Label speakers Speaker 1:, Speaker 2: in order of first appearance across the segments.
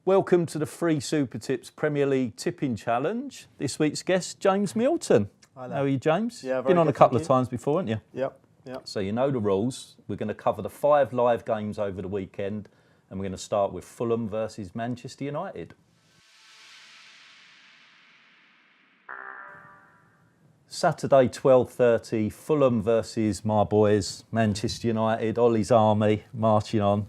Speaker 1: Welcome to the Free Super Tips Premier League Tipping Challenge. This week's guest, James Milton.
Speaker 2: Hi there.
Speaker 1: How are you, James?
Speaker 2: Yeah, very
Speaker 1: Been on
Speaker 2: good,
Speaker 1: a couple
Speaker 2: thank
Speaker 1: of times before, haven't you?
Speaker 2: Yep.
Speaker 1: So you know the rules. We're going to cover the 5 live games over the weekend, and we're going to start with Fulham versus Manchester United. Saturday, 12:30, Fulham versus my boys, Manchester United, Ollie's Army, marching on.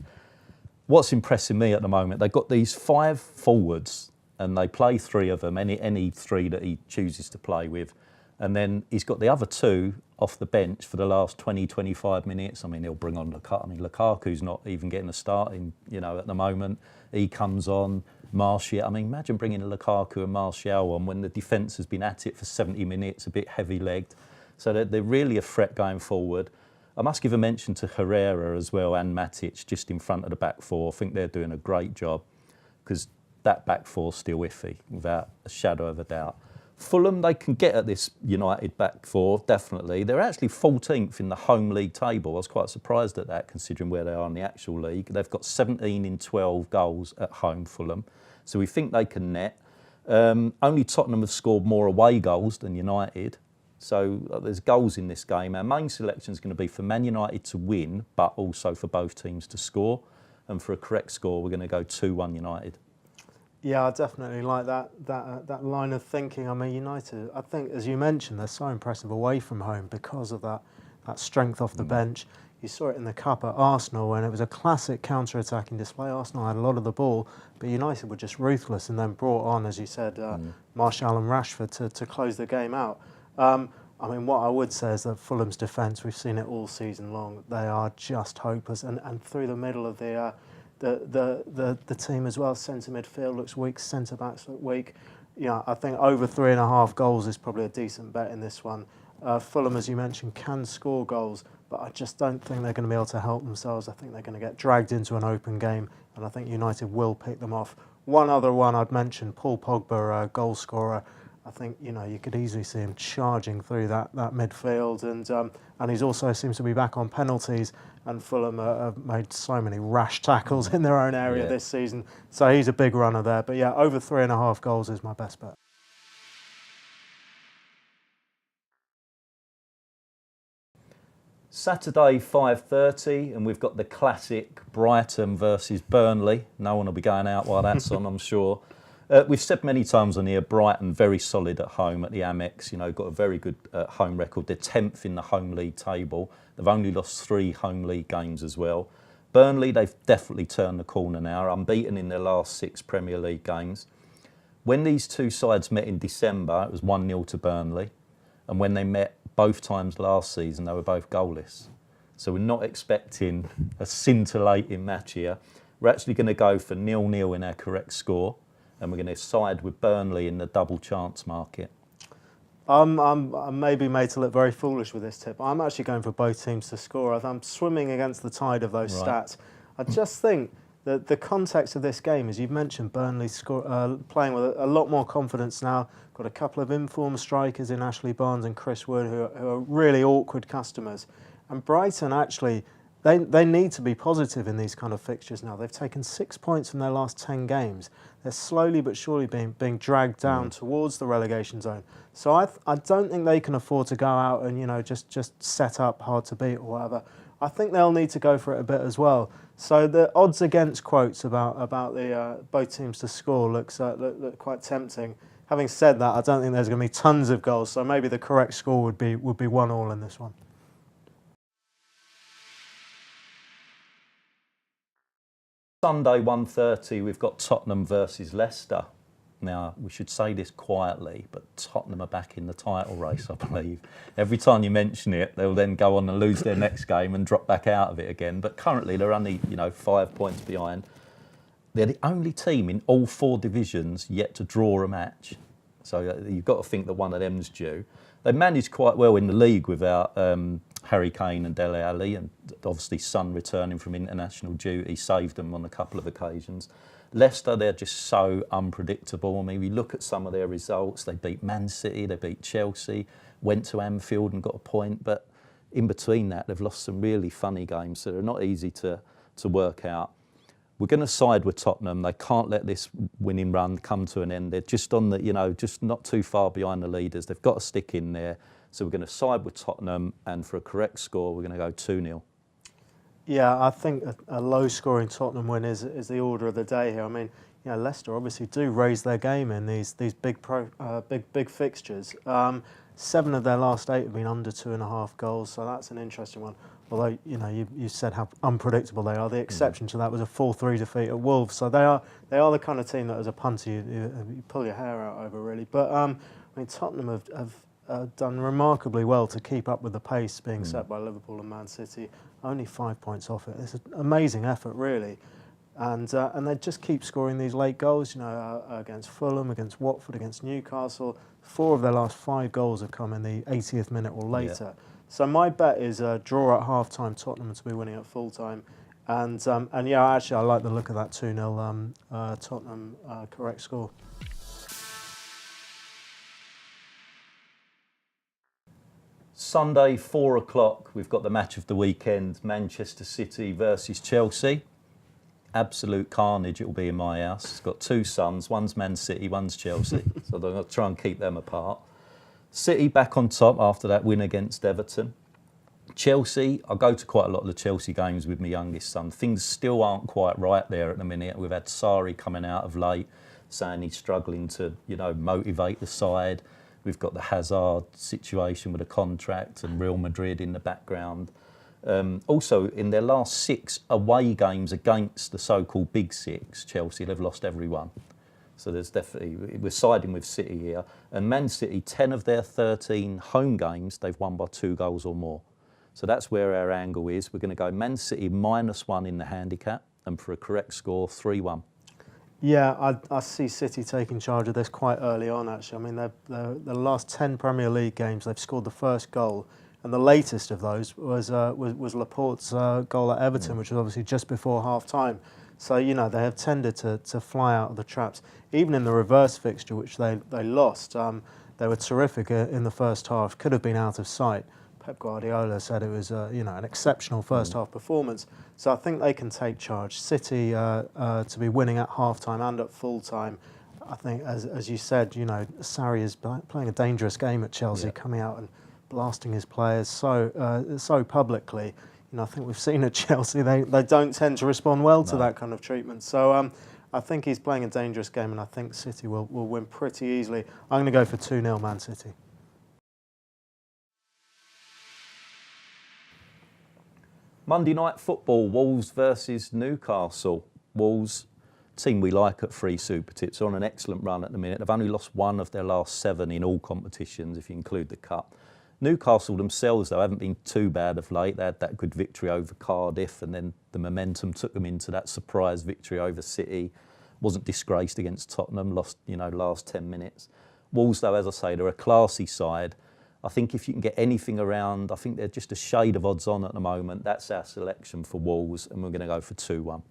Speaker 1: What's impressing me at the moment, they've got these 5 forwards and they play 3 of them, any 3 that he chooses to play with. And then he's got the other 2 off the bench for the last 20, 25 minutes. I mean, he'll bring on Lukaku. Lukaku's not even getting a start at the moment. He comes on, Martial. I mean, imagine bringing Lukaku and Martial on when the defence has been at it for 70 minutes, a bit heavy-legged. So they're really a threat going forward. I must give a mention to Herrera as well and Matic just in front of the back 4. I think they're doing a great job because that back 4's still iffy, without a shadow of a doubt. Fulham, they can get at this United back 4, definitely. They're actually 14th in the home league table. I was quite surprised at that, considering where they are in the actual league. They've got 17 in 12 goals at home, Fulham. So we think they can net. Only Tottenham have scored more away goals than United. So there's goals in this game. Our main selection is going to be for Man United to win, but also for both teams to score. And for a correct score, we're going to go 2-1 United.
Speaker 2: Yeah, I definitely like that line of thinking. I mean, United, I think, as you mentioned, they're so impressive away from home because of that strength off the bench. You saw it in the Cup at Arsenal, and it was a classic counter-attacking display. Arsenal had a lot of the ball, but United were just ruthless and then brought on, as you said, Martial and Rashford to close the game out. I mean, what I would say is that Fulham's defence, we've seen it all season long, they are just hopeless. And through the middle of the team as well, centre midfield looks weak, centre backs look weak. You know, I think over 3.5 goals is probably a decent bet in this one. Fulham, as you mentioned, can score goals, but I just don't think they're going to be able to help themselves. I think they're going to get dragged into an open game, and I think United will pick them off. One other one I'd mention, Paul Pogba, goal scorer. I think, you know, you could easily see him charging through that midfield, and he's also seems to be back on penalties, and Fulham have made so many rash tackles in their own area this season, so he's a big runner there. But yeah, over 3.5 goals is my best bet.
Speaker 1: Saturday, 5:30, and we've got the classic Brighton versus Burnley. No one will be going out while that's on, I'm sure. We've said many times on here, Brighton very solid at home at the Amex. You know, got a very good home record. They're 10th in the home league table. They've only lost 3 home league games as well. Burnley, they've definitely turned the corner now, unbeaten in their last 6 Premier League games. When these 2 sides met in December, it was 1-0 to Burnley. And when they met both times last season, they were both goalless. So we're not expecting a scintillating match here. We're actually going to go for 0-0 in our correct score. And we're going to side with Burnley in the double chance market.
Speaker 2: I'm maybe made to look very foolish with this tip. I'm actually going for both teams to score. I'm swimming against the tide of those stats. I just think that the context of this game, as you've mentioned, Burnley playing with a lot more confidence now. Got a couple of informed strikers in Ashley Barnes and Chris Wood who are really awkward customers. And Brighton actually, they need to be positive in these kind of fixtures now. They've taken 6 points from their last 10 games. They're slowly but surely being dragged down towards the relegation zone. So I don't think they can afford to go out and, you know, just set up hard to beat or whatever. I think they'll need to go for it a bit as well. So the odds against quotes about the both teams to score look quite tempting. Having said that, I don't think there's going to be tons of goals. So maybe the correct score would be 1-1 in this one.
Speaker 1: Sunday, 1:30, we've got Tottenham versus Leicester. Now, we should say this quietly, but Tottenham are back in the title race, I believe. Every time you mention it, they'll then go on and lose their next game and drop back out of it again. But currently, they're only 5 points behind. They're the only team in all 4 divisions yet to draw a match. So you've got to think that one of them's due. They managed quite well in the league without Harry Kane and Dele Alli, and obviously Son returning from international duty saved them on a couple of occasions. Leicester, they're just so unpredictable. I mean, we look at some of their results. They beat Man City, they beat Chelsea, went to Anfield and got a point, but in between that, they've lost some really funny games, so they're not easy to work out. We're going to side with Tottenham. They can't let this winning run come to an end. They're just on the, just not too far behind the leaders. They've got to stick in there. So we're going to side with Tottenham, and for a correct score, we're going to go 2-0.
Speaker 2: Yeah, I think a low-scoring Tottenham win is the order of the day here. I mean, Leicester obviously do raise their game in these big fixtures. 7 of their last 8 have been under 2.5 goals, so that's an interesting one. Although you said how unpredictable they are. The exception to that was a 4-3 defeat at Wolves. So they are the kind of team that as a punter you pull your hair out over, really. But I mean, Tottenham have done remarkably well to keep up with the pace being set by Liverpool and Man City. Only 5 points off it. It's an amazing effort, really. And they just keep scoring these late goals, against Fulham, against Watford, against Newcastle. 4 of their last 5 goals have come in the 80th minute or later. Yeah. So my bet is a draw at half-time, Tottenham to be winning at full-time. And yeah, actually I like the look of that 2-0 Tottenham correct score.
Speaker 1: Sunday, 4 o'clock, we've got the match of the weekend, Manchester City versus Chelsea. Absolute carnage it will be in my house. It's got 2 sons, one's Man City, one's Chelsea. So I'm going to try and keep them apart. City back on top after that win against Everton. Chelsea, I go to quite a lot of the Chelsea games with my youngest son. Things still aren't quite right there at the minute. We've had Sarri coming out of late saying he's struggling to, motivate the side. We've got the Hazard situation with a contract and Real Madrid in the background. Also, in their last 6 away games against the so-called Big Six, Chelsea, they've lost every one. So there's definitely, we're siding with City here. And Man City, 10 of their 13 home games, they've won by 2 goals or more. So that's where our angle is. We're going to go Man City -1 in the handicap, and for a correct score, 3-1.
Speaker 2: Yeah, I see City taking charge of this quite early on, actually. I mean, the last 10 Premier League games, they've scored the first goal, and the latest of those was Laporte's goal at Everton, which was obviously just before half-time. So, they have tended to fly out of the traps. Even in the reverse fixture, which they lost, they were terrific in the first half, could have been out of sight. Pep Guardiola said it was an exceptional first half performance. So I think they can take charge. City to be winning at half-time and at full-time. I think, as you said, Sarri is playing a dangerous game at Chelsea, coming out and blasting his players so publicly. I think we've seen at Chelsea, they don't tend to respond well to that kind of treatment. So I think he's playing a dangerous game, and I think City will win pretty easily. I'm going to go for 2-0 Man City.
Speaker 1: Monday night football, Wolves versus Newcastle. Wolves, team we like at Free Super Tips, are on an excellent run at the minute. They've only lost 1 of their last 7 in all competitions, if you include the Cup. Newcastle themselves, though, haven't been too bad of late. They had that good victory over Cardiff, and then the momentum took them into that surprise victory over City. Wasn't disgraced against Tottenham, lost, last 10 minutes. Wolves, though, as I say, they're a classy side. I think if you can get anything around, I think they're just a shade of odds on at the moment. That's our selection for Wolves, and we're going to go for 2-1.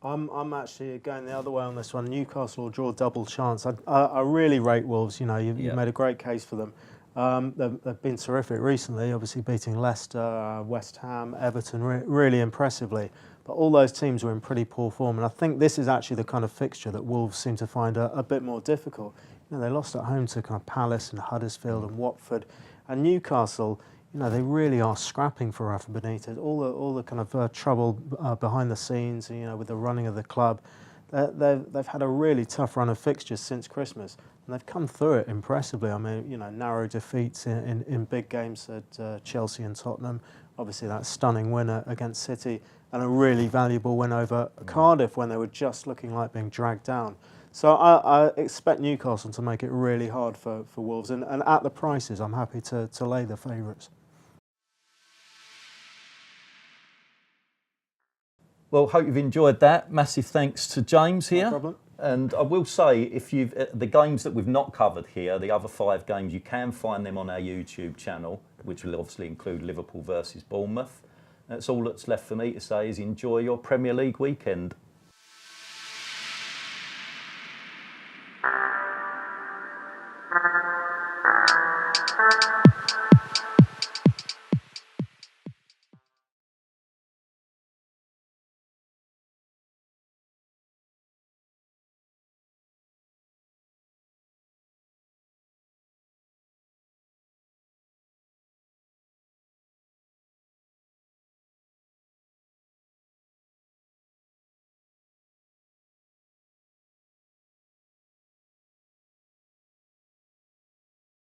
Speaker 2: I'm actually going the other way on this one. Newcastle will draw double chance. I really rate Wolves. You've made a great case for them. They've been terrific recently, obviously beating Leicester, West Ham, Everton really impressively. But all those teams were in pretty poor form, and I think this is actually the kind of fixture that Wolves seem to find a bit more difficult. They lost at home to kind of Palace and Huddersfield and Watford, and Newcastle. They really are scrapping for Rafa Benitez. All the kind of trouble behind the scenes, with the running of the club. They've had a really tough run of fixtures since Christmas, and they've come through it impressively. I mean, narrow defeats in big games at Chelsea and Tottenham. Obviously, that stunning win against City, and a really valuable win over Cardiff when they were just looking like being dragged down. So I expect Newcastle to make it really hard for Wolves, and at the prices, I'm happy to lay the favourites.
Speaker 1: Well, hope you've enjoyed that. Massive thanks to James here.
Speaker 2: No problem.
Speaker 1: And I will say, if you've the games that we've not covered here, the other 5 games, you can find them on our YouTube channel, which will obviously include Liverpool versus Bournemouth. That's all that's left for me to say is enjoy your Premier League weekend.